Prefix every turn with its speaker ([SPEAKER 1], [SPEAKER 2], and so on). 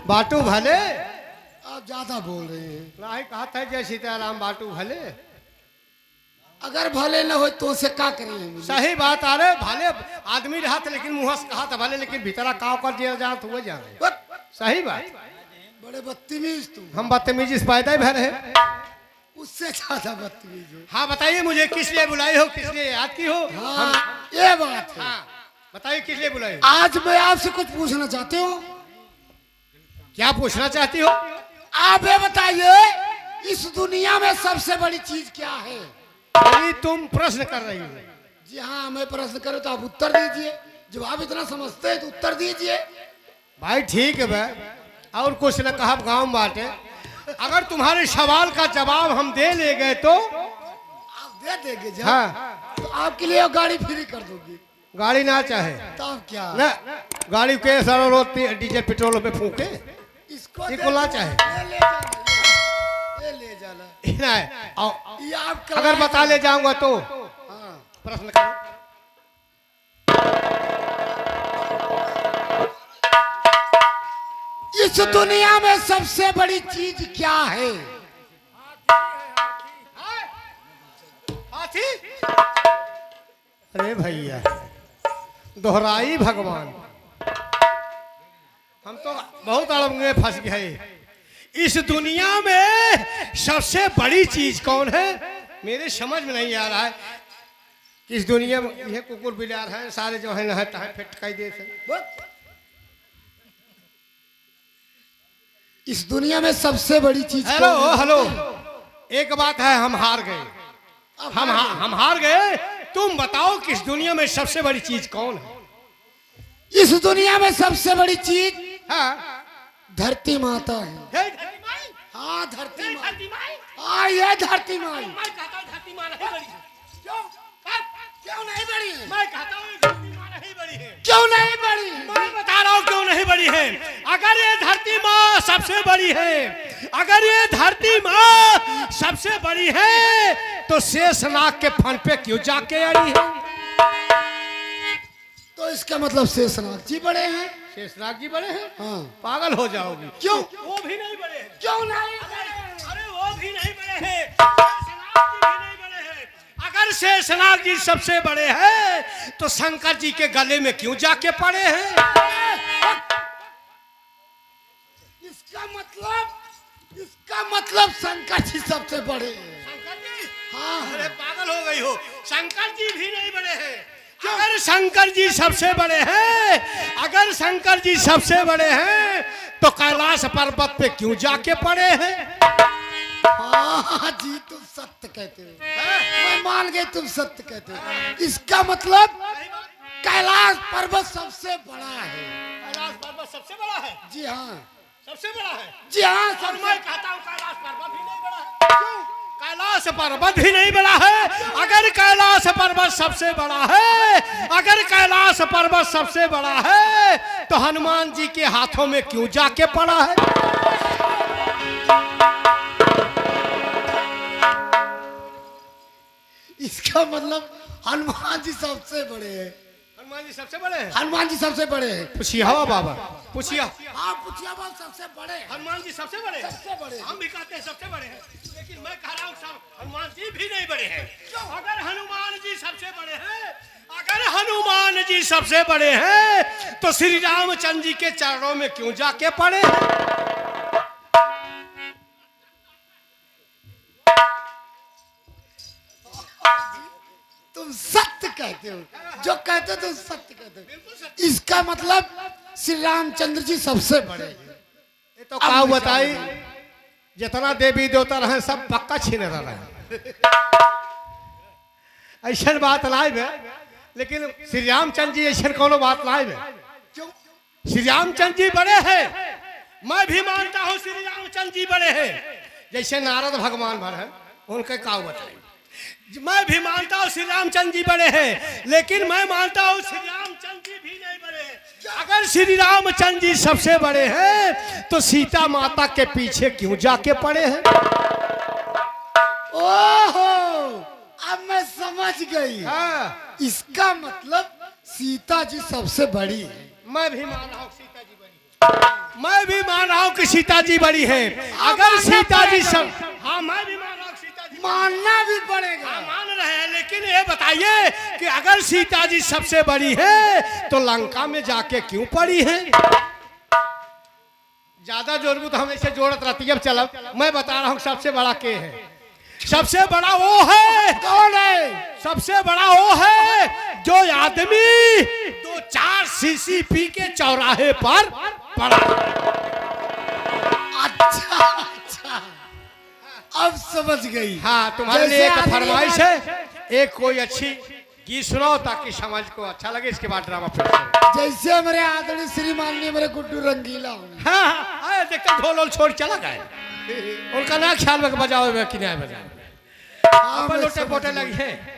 [SPEAKER 1] बाटू भले।
[SPEAKER 2] आप ज्यादा बोल रहे हैं।
[SPEAKER 1] नहीं कहा था जय सीताराम बाटू भले।
[SPEAKER 2] अगर भले न हो तो से का करें।
[SPEAKER 1] सही बात आ रहे भले आदमी रहा था लेकिन मुँह से कहा था भले लेकिन भीतरा काव कर दिया जा तो वो जाने। सही बात।
[SPEAKER 2] बड़े बदतमीज तुम।
[SPEAKER 1] हम बदतमीजी से पैदा ही भर है।
[SPEAKER 2] उससे ज्यादा बदतमीज हो।
[SPEAKER 1] हाँ बताइए मुझे किस लिए बुलाई हो, किस लिए याद की हो?
[SPEAKER 2] हाँ ये बात है।
[SPEAKER 1] हाँ बताइए किस लिए बुलाई हो?
[SPEAKER 2] आज मैं आपसे कुछ पूछना चाहते हो।
[SPEAKER 1] क्या पूछना चाहती हो?
[SPEAKER 2] आप ये बताइए इस दुनिया में सबसे बड़ी चीज क्या है?
[SPEAKER 1] अभी तुम प्रश्न कर रही हो।
[SPEAKER 2] जी हाँ मैं प्रश्न करूँ तो आप उत्तर दीजिए। जवाब इतना समझते हैं तो उत्तर दीजिए।
[SPEAKER 1] भाई ठीक है भाई और कुछ न कहा गाँव में बात है। अगर तुम्हारे सवाल का जवाब हम दे ले गए तो
[SPEAKER 2] आप दे देंगे जब
[SPEAKER 1] हाँ
[SPEAKER 2] तो आपके लिए गाड़ी फ्री कर दोगे।
[SPEAKER 1] गाड़ी ना चाहे
[SPEAKER 2] तो आप क्या
[SPEAKER 1] ना गाड़ी के सारा रोज डीजल पेट्रोल पे फूके
[SPEAKER 2] इसको
[SPEAKER 1] ये ना चाहे
[SPEAKER 2] ये ले जाना
[SPEAKER 1] नहीं।
[SPEAKER 2] ये आप
[SPEAKER 1] अगर बता ले जाऊंगा तो
[SPEAKER 2] हाँ
[SPEAKER 1] प्रश्न करो।
[SPEAKER 2] इस दुनिया में सबसे बड़ी चीज क्या है?
[SPEAKER 1] हाथी। अरे भैया दोहराई भगवान हम तो बहुत अड़ंगे फंस गए। इस दुनिया में सबसे बड़ी चीज कौन है मेरे समझ में नहीं आ रहा है। इस दुनिया में ये कुकुर बिलार हैं सारे जो है ना फिटकाई दे
[SPEAKER 2] इस दुनिया में सबसे बड़ी चीज
[SPEAKER 1] हेलो हेलो एक बात है हम हार गए। हम हार गए। तुम बताओ किस दुनिया में सबसे बड़ी चीज कौन है?
[SPEAKER 2] इस दुनिया में सबसे बड़ी चीज
[SPEAKER 1] हाँ
[SPEAKER 2] धरती माता है। हाँ धरती माँ। हाँ ये धरती माँ। क्यों नहीं बड़ी है?
[SPEAKER 1] मैं कहता हूँ धरती माँ नहीं बड़ी है।
[SPEAKER 2] क्यों नहीं बड़ी?
[SPEAKER 1] मैं बता रहा हूँ क्यों नहीं बड़ी है। अगर ये धरती माँ सबसे बड़ी है, अगर ये धरती माँ सबसे बड़ी है तो शेषनाग के फन पे क्यों जाके अड़ी है?
[SPEAKER 2] तो इसका मतलब शेषनाग जी बड़े हैं।
[SPEAKER 1] शेषनाग जी बड़े हैं?
[SPEAKER 2] हाँ
[SPEAKER 1] पागल हो जाओगी।
[SPEAKER 2] क्यों?
[SPEAKER 1] वो भी नहीं बड़े हैं।
[SPEAKER 2] क्यों नहीं?
[SPEAKER 1] अरे वो भी नहीं बड़े हैं। शेषनाग जी भी नहीं बड़े हैं। अगर शेषनाग जी सबसे बड़े हैं तो शंकर जी के गले में क्यों जाके पड़े हैं?
[SPEAKER 2] इसका मतलब शंकर जी सबसे बड़े हैं।
[SPEAKER 1] शंकर जी?
[SPEAKER 2] हाँ
[SPEAKER 1] अरे पागल हो गई हो। शंकर जी भी नहीं बड़े हैं। अगर शंकर जी सबसे बड़े हैं, अगर शंकर जी सबसे बड़े हैं तो कैलाश पर्वत पे क्यों जाके पड़े हैं?
[SPEAKER 2] हाँ जी तुम सत्य कहते हो। मैं मान गई तुम सत्य कहते हो। इसका मतलब कैलाश पर्वत सबसे बड़ा है।
[SPEAKER 1] कैलाश पर्वत सबसे बड़ा है?
[SPEAKER 2] जी हाँ
[SPEAKER 1] सबसे बड़ा है।
[SPEAKER 2] जी हाँ
[SPEAKER 1] और मैं कहता हूँ कैलाश पर्वत भी नहीं बड़ा है। क्यों? कैलाश पर्वत भी नहीं बड़ा है। अगर कैलाश पर्वत सबसे बड़ा है, अगर कैलाश पर्वत सबसे बड़ा है तो हनुमान जी के हाथों में क्यों जाके पड़ा है?
[SPEAKER 2] इसका मतलब हनुमान जी सबसे बड़े हैं।
[SPEAKER 1] हनुमान जी सबसे बड़े हैं?
[SPEAKER 2] हनुमान जी सबसे बड़े हैं।
[SPEAKER 1] पूछिए हवा बाबा पूछिए।
[SPEAKER 2] हाँ पूछिया बात सबसे बड़े हैं।
[SPEAKER 1] हनुमान जी सबसे बड़े हैं?
[SPEAKER 2] सबसे बड़े हैं।
[SPEAKER 1] हम भी कहते हैं सबसे बड़े हैं लेकिन मैं कह रहा हूँ हनुमान जी भी नहीं बड़े हैं। अगर हनुमान जी सबसे बड़े हैं, अगर हनुमान जी सबसे बड़े हैं तो श्री रामचंद्र जी के चरणों में क्यों जाके पड़े हैं?
[SPEAKER 2] तुम सत्य कहते हो। जो कहते हो तुम सत्य कहते हो। इसका मतलब श्री रामचंद्र जी सबसे बड़े हैं।
[SPEAKER 1] ये तो क्या बताई जितना देवी देवता रहे सब पक्का छीन रहे। ऐसा बात लाइव है लेकिन श्री रामचंद्र जी ऐसा कोनो बात लाइव है।
[SPEAKER 2] क्यों?
[SPEAKER 1] श्री रामचंद्र जी बड़े हैं। मैं भी मानता हूँ श्री रामचंद्र जी बड़े हैं। जैसे नारद भगवान भर है उनके क्या बताए। मैं भी मानता हूँ श्री रामचंद्र जी बड़े हैं लेकिन मैं मानता हूँ श्री रामचंद्र जी भी नहीं बड़े हैं। अगर श्री रामचंद्र जी सबसे बड़े हैं तो सीता माता के पीछे क्यों जाके पड़े हैं?
[SPEAKER 2] ओहो अब मैं समझ गई।
[SPEAKER 1] हाँ।
[SPEAKER 2] इसका मतलब सीता जी सबसे बड़ी है।
[SPEAKER 1] मैं भी मान रहा हूँ सीता जी बड़ी है। मैं भी मान रहा कि सीता जी बड़ी है। अगर सीता जी सब, हाँ मैं भी मान रहा हूँ सीता जी,
[SPEAKER 2] मानना भी पड़ेगा।
[SPEAKER 1] हाँ, मान रहे हैं, लेकिन ये बताइए कि अगर सीता जी सबसे बड़ी है तो लंका में जाके क्यों पड़ी है? ज्यादा जोर तो हमें से जोड़त रहती है। अब चलो मैं बता रहा हूँ सबसे बड़ा के है। सबसे बड़ा वो है,
[SPEAKER 2] कौन है?
[SPEAKER 1] सबसे बड़ा वो है जो आदमी 2-4 शीशी पी के चौराहे पर पड़ा।
[SPEAKER 2] अच्छा अच्छा, अब समझ गई।
[SPEAKER 1] हाँ, तुम्हारे लिए एक फरमाइश है, एक कोई अच्छी गीत सुनाओ ताकि समाज को अच्छा लगे। इसके बाद ड्रामा फिर से।
[SPEAKER 2] जैसे हमारे आदरणीय श्रीमान ने मेरे गुड्डू रंगीला होने।
[SPEAKER 1] हाँ हाँ, देखते ढोल छोड़ चला गए। उनका ना ख्याल में बजाओ कि नहीं बजाओ।
[SPEAKER 2] हाँ,
[SPEAKER 1] अपन
[SPEAKER 2] मैं
[SPEAKER 1] लोटे
[SPEAKER 2] समझ
[SPEAKER 1] पोटे
[SPEAKER 2] गई।
[SPEAKER 1] लगी है।